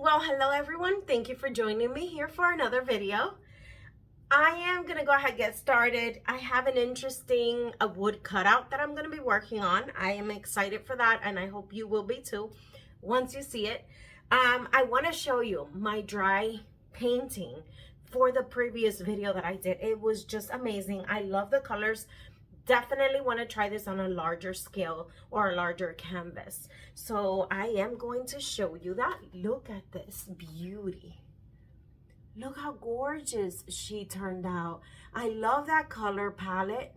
Well, hello everyone. Thank you for joining me here for another video. I am going to go ahead and get started. I have an interesting wood cutout that I'm going to be working on. I am excited for that and I hope you will be too once you see it. I want to show you my dry painting for the previous video that I did. It was just amazing. I love the colors. Definitely want to try this on a larger scale or a larger canvas. So I am going to show you that. Look at this beauty. Look how gorgeous she turned out. I love that color palette.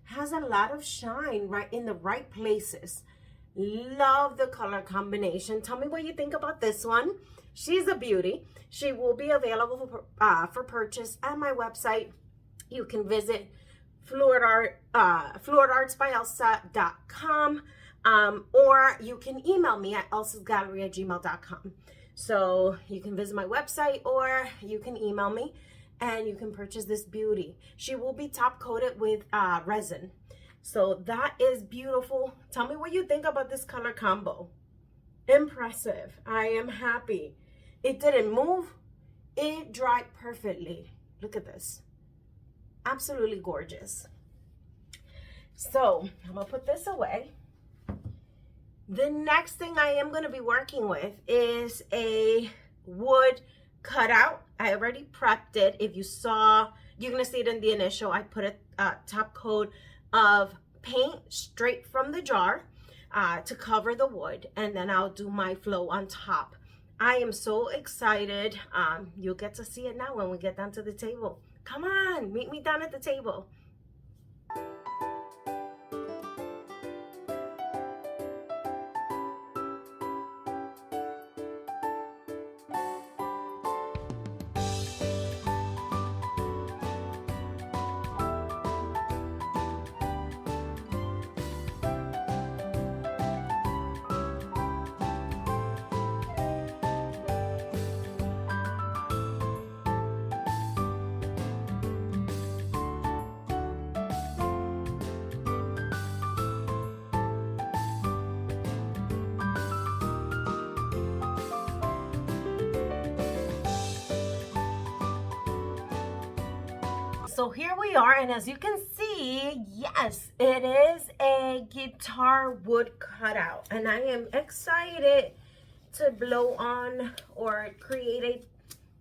Has a lot of shine right in the right places. Love the color combination. Tell me what you think about this one. She's a beauty. She will be available for purchase at my website. You can visit fluidartsbyelsa.com, or you can email me at elsasgallery@gmail.com. So you can visit my website or you can email me and you can purchase this beauty. She will be top coated with resin. So that is beautiful. Tell me what you think about this color combo. Impressive. I am happy. It didn't move. It dried perfectly. Look at this. Absolutely gorgeous. So I'm gonna put this away. The next thing I am going to be working with is a wood cutout. I already prepped it. If you saw, you're going to see it in the initial. I put a top coat of paint straight from the jar to cover the wood, and then I'll do my flow on top. I am so excited. You'll get to see it now when we get down to the table. Come on, meet me down at the table. So here we are, and as you can see, yes, it is a guitar wood cutout, and I am excited to blow on or create a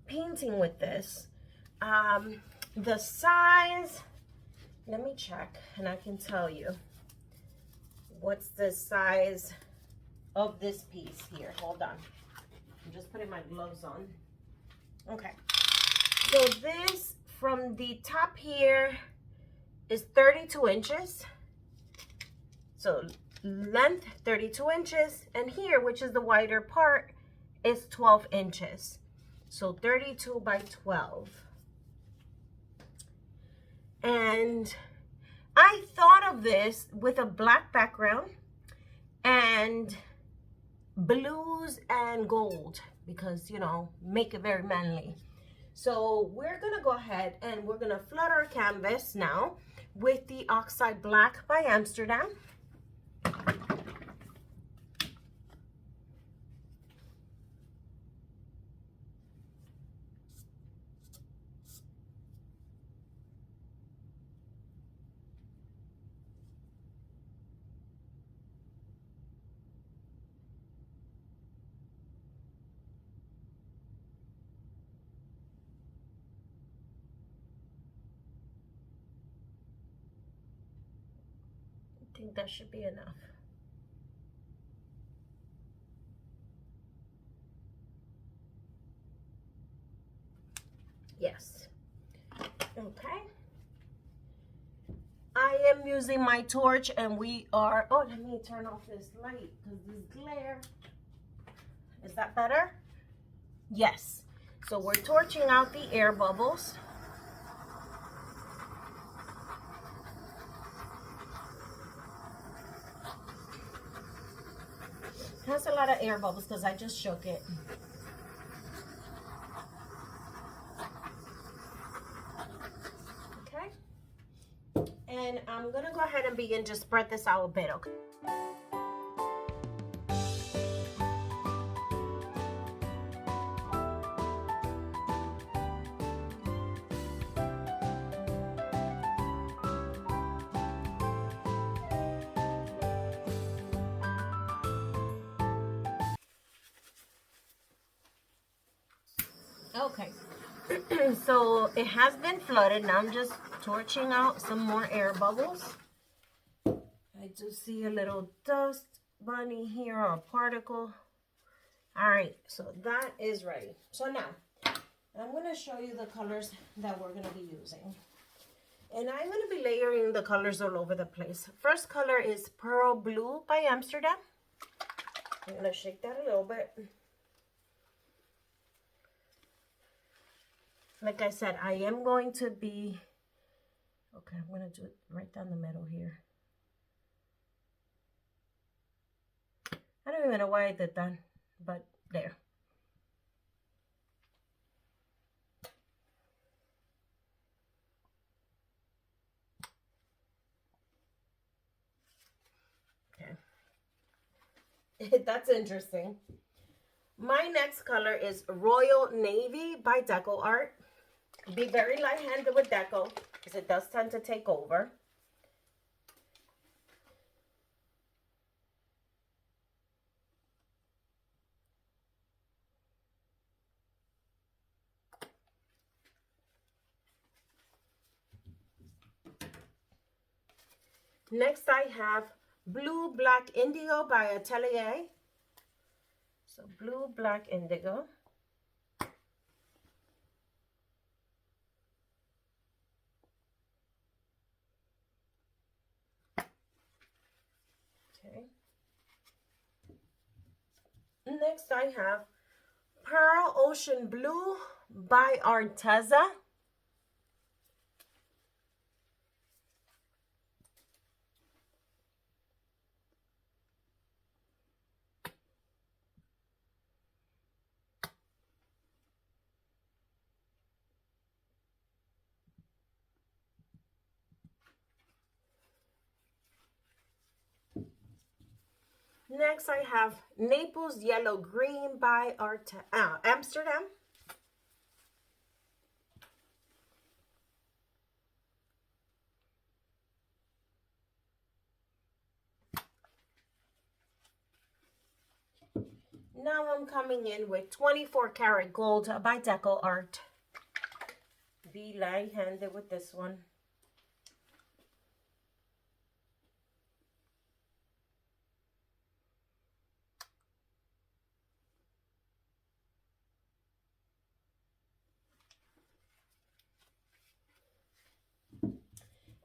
painting with this. The size, let me check and I can tell you what's the size of this piece here. Hold on, I'm just putting my gloves on. Okay, so this from the top here is 32 inches. So length 32 inches, and here, which is the wider part, is 12 inches. So 32 by 12. And I thought of this with a black background and blues and gold because, you know, make it very manly. So we're gonna go ahead and we're gonna flood our canvas now with the Oxide Black by Amsterdam. I think that should be enough. Yes. Okay. I am using my torch and we are, oh, let me turn off this light because this glare. Is that better? Yes. So we're torching out the air bubbles. It has a lot of air bubbles because I just shook it. Okay. And I'm gonna go ahead and begin to spread this out a bit, okay? Okay. So it has been flooded. Now I'm just torching out some more air bubbles. I do see a little dust bunny here, or a particle. All right, so that is ready. So now I'm going to show you the colors that we're going to be using. And I'm going to be layering the colors all over the place. First color is Pearl Blue by Amsterdam. I'm going to shake that a little bit. Like I said, I am going to be... Okay, I'm going to do it right down the middle here. I don't even know why I did that, but there. Okay. That's interesting. My next color is Royal Navy by DecoArt. Be very light-handed with Deco, because it does tend to take over. Next, I have Blue Black Indigo by Atelier. So Blue Black Indigo. Okay. Next, I have Pearl Ocean Blue by Arteza. Next, I have Naples Yellow Green by Amsterdam. Now I'm coming in with 24 karat gold by DecoArt. Be light-handed with this one.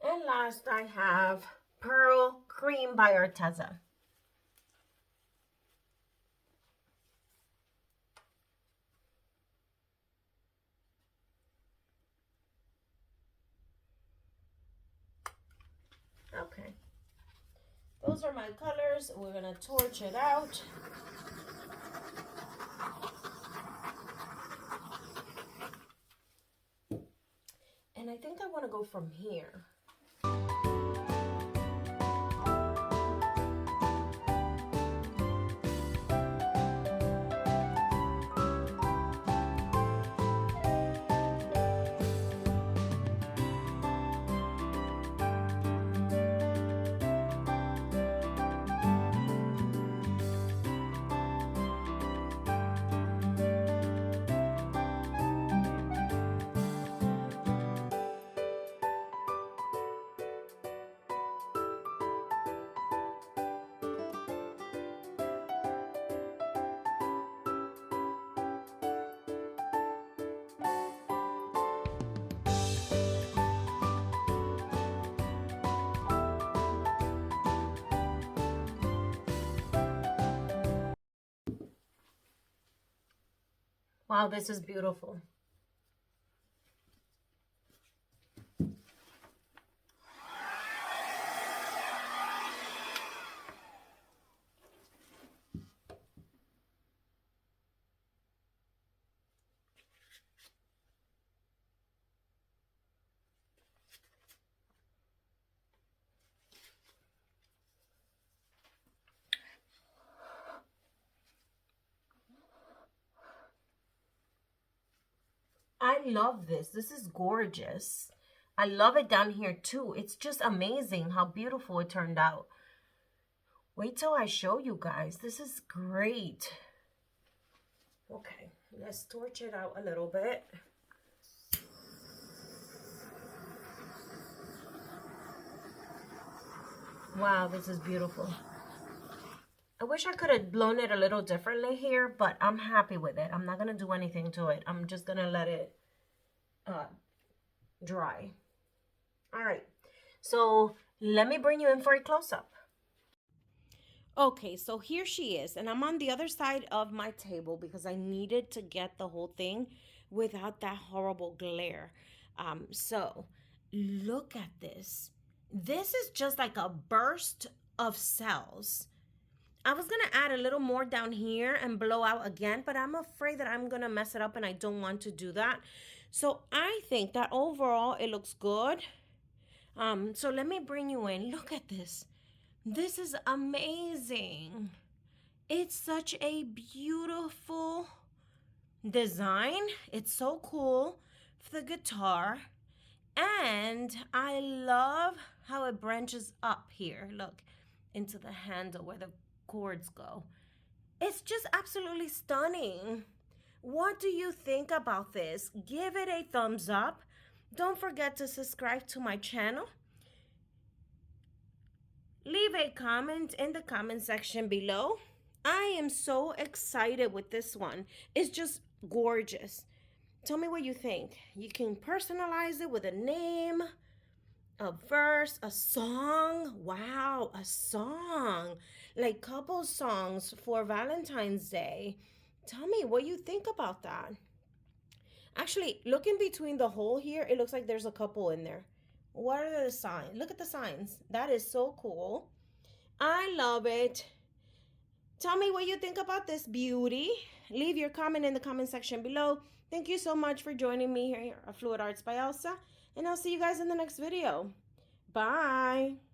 And last, I have Pearl Cream by Arteza. Okay. Those are my colors. We're going to torch it out. And I think I want to go from here. Wow, this is beautiful. I love this. This is gorgeous. I love it down here too. It's just amazing how beautiful it turned out. Wait till I show you guys. This is great. Okay, Let's torch it out a little bit. Wow, this is beautiful. I wish I could have blown it a little differently here, but I'm happy with it. I'm not going to do anything to it. I'm just going to let it dry. All right. So let me bring you in for a close-up. Okay, so here she is. And I'm on the other side of my table because I needed to get the whole thing without that horrible glare. So look at this. This is just like a burst of cells. I was going to add a little more down here and blow out again, but I'm afraid that I'm going to mess it up and I don't want to do that. So I think that overall it looks good. So let me bring you in. Look at this. This is amazing. It's such a beautiful design. It's so cool for the guitar. And I love how it branches up here. Look, into the handle where the cords go. It's just absolutely stunning. What do you think about this? Give it a thumbs up. Don't forget to subscribe to my channel. Leave a comment in the comment section below. I am so excited with this one. It's just gorgeous. Tell me what you think. You can personalize it with a name, a verse, a song. Wow, a song. Like couple songs for Valentine's Day. Tell me what you think about that. Actually, look in between the hole here. It looks like there's a couple in there. What are the signs? Look at the signs. That is so cool. I love it. Tell me what you think about this beauty. Leave your comment in the comment section below. Thank you so much for joining me here at Fluid Arts by Elsa. And I'll see you guys in the next video. Bye.